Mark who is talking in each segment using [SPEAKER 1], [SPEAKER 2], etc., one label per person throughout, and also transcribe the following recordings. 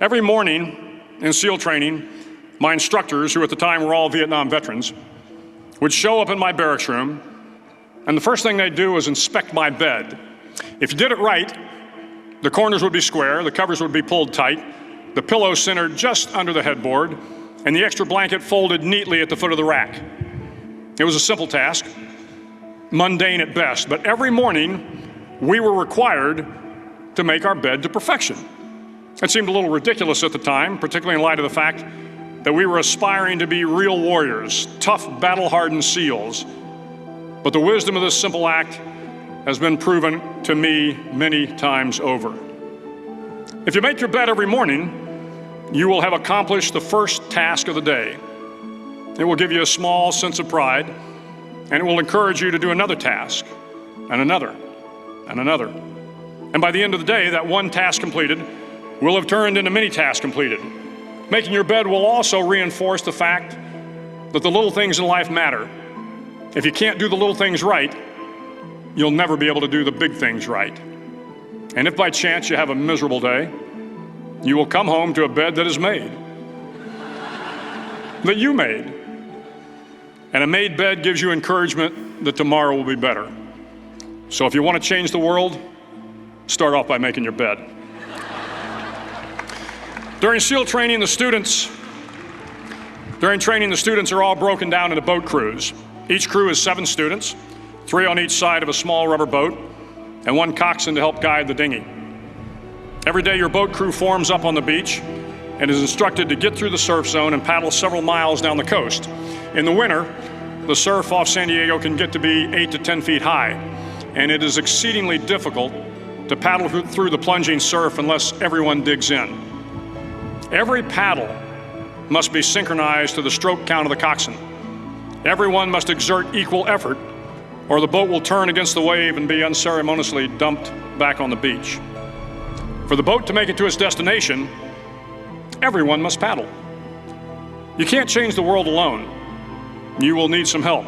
[SPEAKER 1] Every morning in SEAL training, my instructors, who at the time were all Vietnam veterans, would show up in my barracks room, and the first thing they'd do was inspect my bed. If you did it right, the corners would be square, the covers would be pulled tight, the pillow centered just under the headboard, and the extra blanket folded neatly at the foot of the rack. It was a simple task, mundane at best, but every morning we were required to make our bed to perfection. It seemed a little ridiculous at the time, particularly in light of the fact that we were aspiring to be real warriors, tough, battle-hardened SEALs. But the wisdom of this simple act has been proven to me many times over. If you make your bed every morning, you will have accomplished the first task of the day. It will give you a small sense of pride, and it will encourage you to do another task, and another, and another. And by the end of the day, that one task completed will have turned into many tasks completed. Making your bed will also reinforce the fact that the little things in life matter. If you can't do the little things right, you'll never be able to do the big things right. And if by chance you have a miserable day, you will come home to a bed that is made, that you made. And a made bed gives you encouragement that tomorrow will be better. So if you want to change the world, start off by making your bed. During SEAL training, the students are all broken down into boat crews. Each crew is 7 students, 3 on each side of a small rubber boat, and 1 coxswain to help guide the dinghy. Every day your boat crew forms up on the beach and is instructed to get through the surf zone and paddle several miles down the coast. In the winter, the surf off San Diego can get to be 8 to 10 feet high, and it is exceedingly difficult to paddle through the plunging surf unless everyone digs in. Every paddle must be synchronized to the stroke count of the coxswain. Everyone must exert equal effort, or the boat will turn against the wave and be unceremoniously dumped back on the beach. For the boat to make it to its destination, everyone must paddle. You can't change the world alone. You will need some help.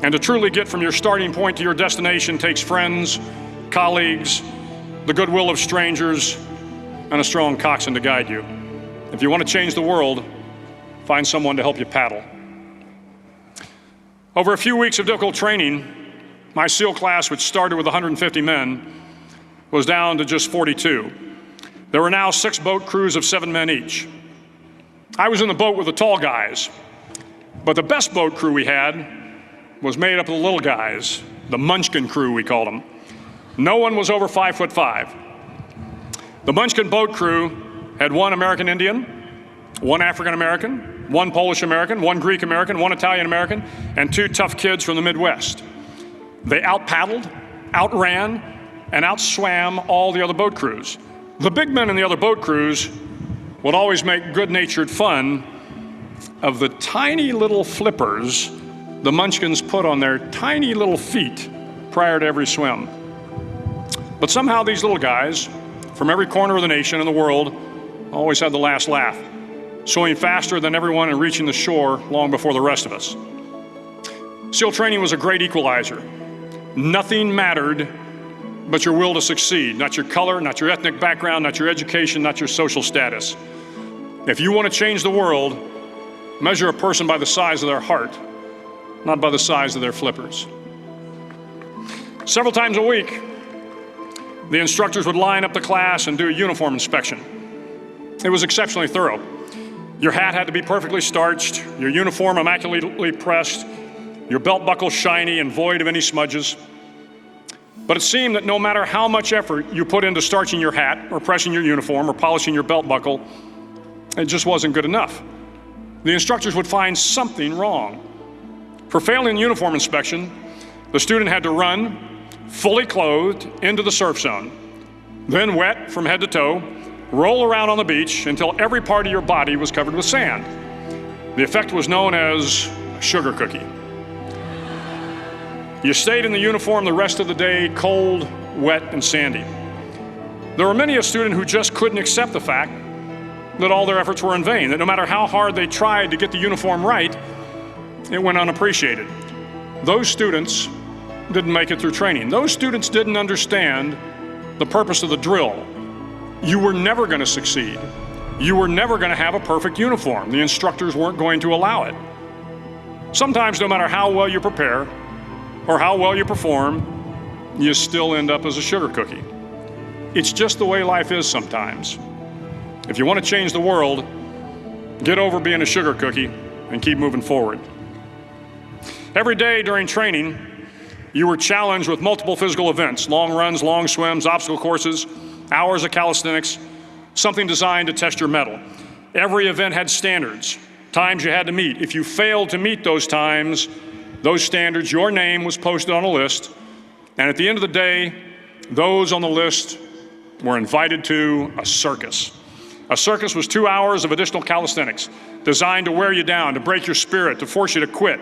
[SPEAKER 1] And to truly get from your starting point to your destination takes friends, colleagues, the goodwill of strangers, and a strong coxswain to guide you. If you want to change the world, find someone to help you paddle. Over a few weeks of difficult training, my SEAL class, which started with 150 men, was down to just 42. There were now 6 boat crews of 7 men each. I was in the boat with the tall guys, but the best boat crew we had was made up of the little guys, the Munchkin crew, we called them. No one was over 5'5". The Munchkin boat crew had 1 American Indian, 1 African American, 1 Polish American, 1 Greek American, 1 Italian American, and 2 tough kids from the Midwest. They out-paddled, outran, and outswam all the other boat crews. The big men in the other boat crews would always make good-natured fun of the tiny little flippers the Munchkins put on their tiny little feet prior to every swim. But somehow these little guys from every corner of the nation and the world always had the last laugh, swimming faster than everyone and reaching the shore long before the rest of us. SEAL training was a great equalizer. Nothing mattered but your will to succeed, not your color, not your ethnic background, not your education, not your social status. If you want to change the world, measure a person by the size of their heart, not by the size of their flippers. Several times a week, the instructors would line up the class and do a uniform inspection. It was exceptionally thorough. Your hat had to be perfectly starched, your uniform immaculately pressed, your belt buckle shiny and void of any smudges. But it seemed that no matter how much effort you put into starching your hat or pressing your uniform or polishing your belt buckle, it just wasn't good enough. The instructors would find something wrong. For failing the uniform inspection, the student had to run, fully clothed, into the surf zone, then wet from head to toe, roll around on the beach until every part of your body was covered with sand. The effect was known as a sugar cookie. You stayed in the uniform the rest of the day, cold, wet, and sandy. There were many a student who just couldn't accept the fact that all their efforts were in vain, that no matter how hard they tried to get the uniform right, it went unappreciated. Those students didn't make it through training. Those students didn't understand the purpose of the drill. You were never going to succeed You were never going to have a perfect uniform. The instructors weren't going to allow it. Sometimes, no matter how well you prepare or how well you perform, you still end up as a sugar cookie. It's just the way life is sometimes. If you want to change the world, get over being a sugar cookie and keep moving forward. Every day during training, you were challenged with multiple physical events: long runs, long swims, obstacle courses, hours of calisthenics, something designed to test your mettle. Every event had standards, times you had to meet. If you failed to meet those times, those standards, your name was posted on a list, and at the end of the day, those on the list were invited to a circus. A circus was 2 hours of additional calisthenics, designed to wear you down, to break your spirit, to force you to quit.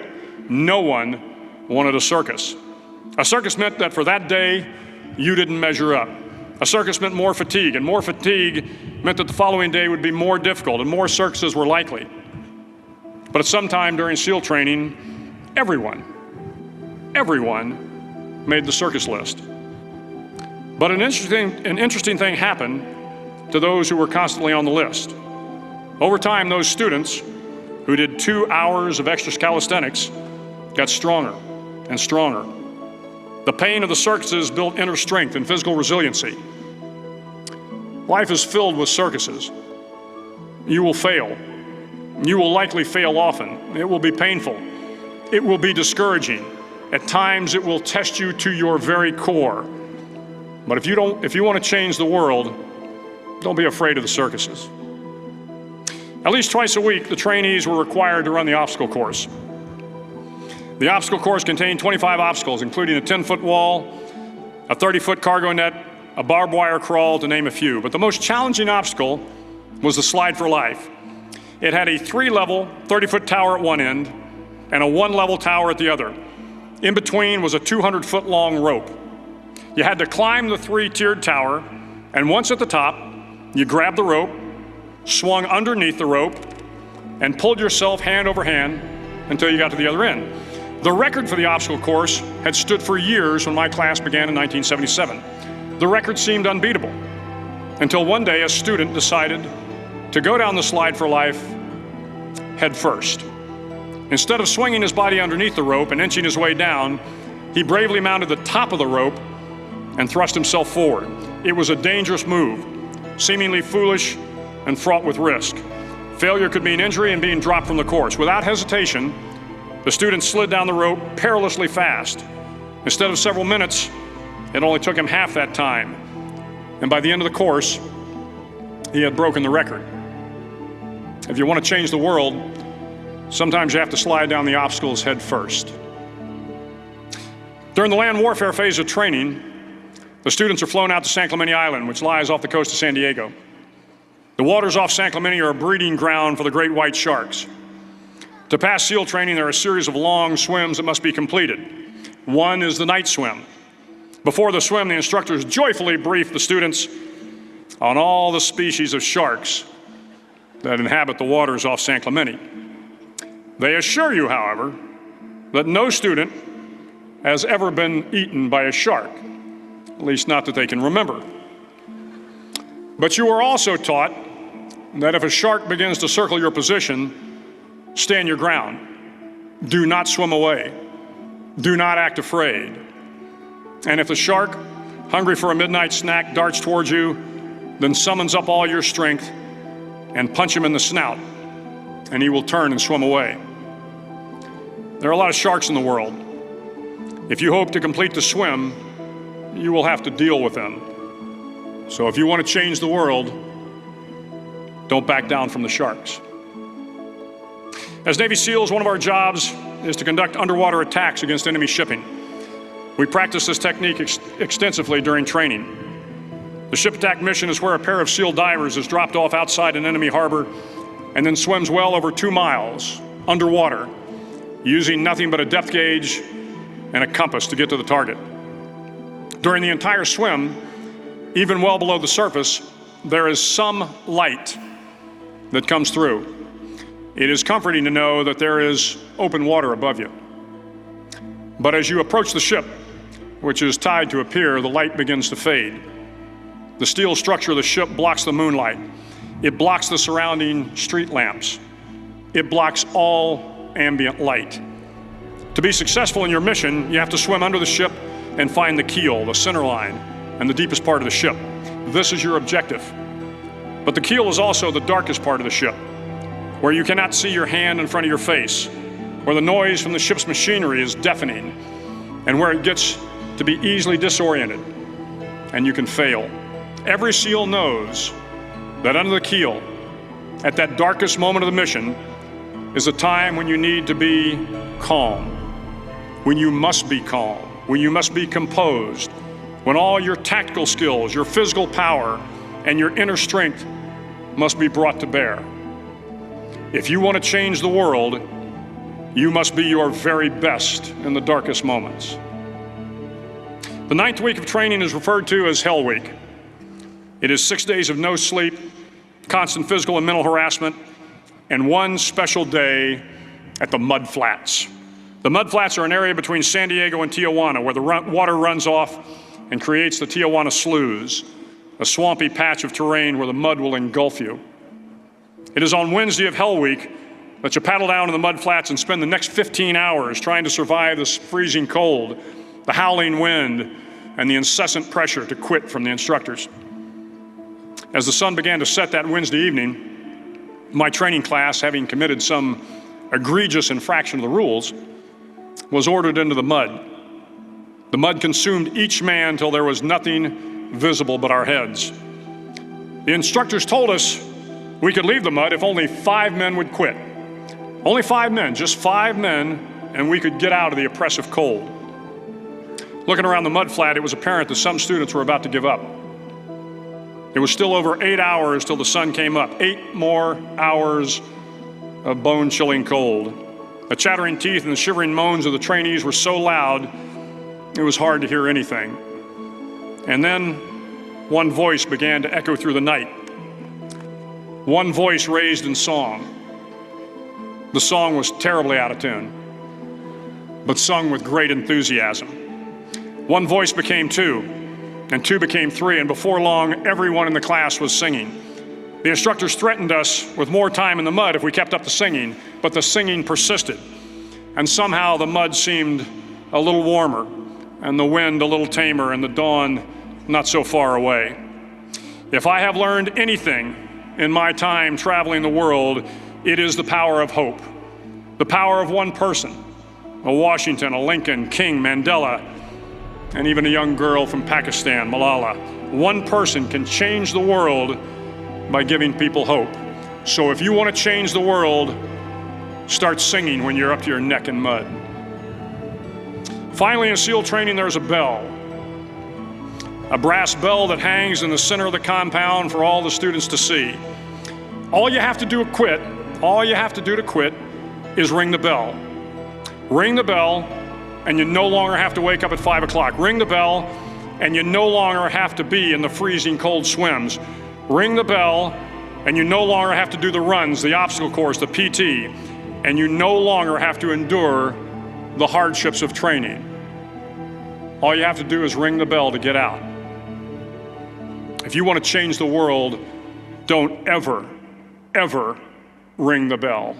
[SPEAKER 1] No one wanted a circus. A circus meant that for that day, you didn't measure up. A circus meant more fatigue, and more fatigue meant that the following day would be more difficult and more circuses were likely. But at some time during SEAL training, everyone made the circus list. But an interesting thing happened to those who were constantly on the list. Over time, those students who did 2 hours of extra calisthenics got stronger and stronger. The pain of the circuses built inner strength and physical resiliency. Life is filled with circuses. You will fail. You will likely fail often. It will be painful. It will be discouraging. At times, it will test you to your very core. But if you want to change the world, don't be afraid of the circuses. At least twice a week, the trainees were required to run the obstacle course. The obstacle course contained 25 obstacles, including a 10-foot wall, a 30-foot cargo net, a barbed wire crawl, to name a few. But the most challenging obstacle was the slide for life. It had a 3-level, 30-foot tower at one end and a 1-level tower at the other. In between was a 200-foot long rope. You had to climb the 3-tiered tower, and once at the top, you grabbed the rope, swung underneath the rope, and pulled yourself hand over hand until you got to the other end. The record for the obstacle course had stood for years when my class began in 1977. The record seemed unbeatable until one day a student decided to go down the slide for life head first. Instead of swinging his body underneath the rope and inching his way down, he bravely mounted the top of the rope and thrust himself forward. It was a dangerous move, seemingly foolish and fraught with risk. Failure could mean injury and being dropped from the course. Without hesitation, the student slid down the rope perilously fast. Instead of several minutes, it only took him half that time. And by the end of the course, he had broken the record. If you want to change the world, sometimes you have to slide down the obstacles head first. During the land warfare phase of training, the students are flown out to San Clemente Island, which lies off the coast of San Diego. The waters off San Clemente are a breeding ground for the great white sharks. To pass SEAL training, there are a series of long swims that must be completed. One is the night swim. Before the swim, the instructors joyfully brief the students on all the species of sharks that inhabit the waters off San Clemente. They assure you, however, that no student has ever been eaten by a shark, at least not that they can remember. But you are also taught that if a shark begins to circle your position, stand your ground. Do not swim away. Do not act afraid. And if the shark, hungry for a midnight snack, darts towards you, then summons up all your strength and punch him in the snout, and he will turn and swim away. There are a lot of sharks in the world. If you hope to complete the swim, you will have to deal with them. So if you want to change the world, don't back down from the sharks. As Navy SEALs, one of our jobs is to conduct underwater attacks against enemy shipping. We practice this technique extensively during training. The ship attack mission is where a pair of SEAL divers is dropped off outside an enemy harbor and then swims well over 2 miles underwater, using nothing but a depth gauge and a compass to get to the target. During the entire swim, even well below the surface, there is some light that comes through. It is comforting to know that there is open water above you. But as you approach the ship, which is tied to a pier, the light begins to fade. The steel structure of the ship blocks the moonlight. It blocks the surrounding street lamps. It blocks all ambient light. To be successful in your mission, you have to swim under the ship and find the keel, the center line, and the deepest part of the ship. This is your objective. But the keel is also the darkest part of the ship, where you cannot see your hand in front of your face, where the noise from the ship's machinery is deafening, and where it gets to be easily disoriented, and you can fail. Every SEAL knows that under the keel, at that darkest moment of the mission, is a time when you need to be calm, when you must be calm, when you must be composed, when all your tactical skills, your physical power, and your inner strength must be brought to bear. If you want to change the world, you must be your very best in the darkest moments. The 9th week of training is referred to as Hell Week. It is 6 days of no sleep, constant physical and mental harassment, and one special day at the Mud Flats. The Mud Flats are an area between San Diego and Tijuana where the water runs off and creates the Tijuana Sloughs, a swampy patch of terrain where the mud will engulf you. It is on Wednesday of Hell Week that you paddle down to the Mud Flats and spend the next 15 hours trying to survive this freezing cold, the howling wind, and the incessant pressure to quit from the instructors. As the sun began to set that Wednesday evening, my training class, having committed some egregious infraction of the rules, was ordered into the mud. The mud consumed each man till there was nothing visible but our heads. The instructors told us we could leave the mud if only 5 men would quit. Only 5 men, just 5 men, and we could get out of the oppressive cold. Looking around the mud flat, it was apparent that some students were about to give up. It was still over 8 hours till the sun came up. 8 more hours of bone-chilling cold. The chattering teeth and the shivering moans of the trainees were so loud, it was hard to hear anything. And then one voice began to echo through the night. One voice raised in song. The song was terribly out of tune, but sung with great enthusiasm. One voice became 2, and 2 became 3, and before long, everyone in the class was singing. The instructors threatened us with more time in the mud if we kept up the singing, but the singing persisted. And somehow the mud seemed a little warmer, and the wind a little tamer, and the dawn not so far away. If I have learned anything in my time traveling the world, it is the power of hope. The power of one person, a Washington, a Lincoln, King, Mandela, and even a young girl from Pakistan, Malala. One person can change the world by giving people hope. So if you want to change the world, start singing when you're up to your neck in mud. Finally, in SEAL training, there's a bell. A brass bell that hangs in the center of the compound for all the students to see. All you have to do to quit, is ring the bell. Ring the bell, and you no longer have to wake up at 5 o'clock. Ring the bell, and you no longer have to be in the freezing cold swims. Ring the bell, and you no longer have to do the runs, the obstacle course, the PT, and you no longer have to endure the hardships of training. All you have to do is ring the bell to get out. If you want to change the world, don't ever, ever ring the bell.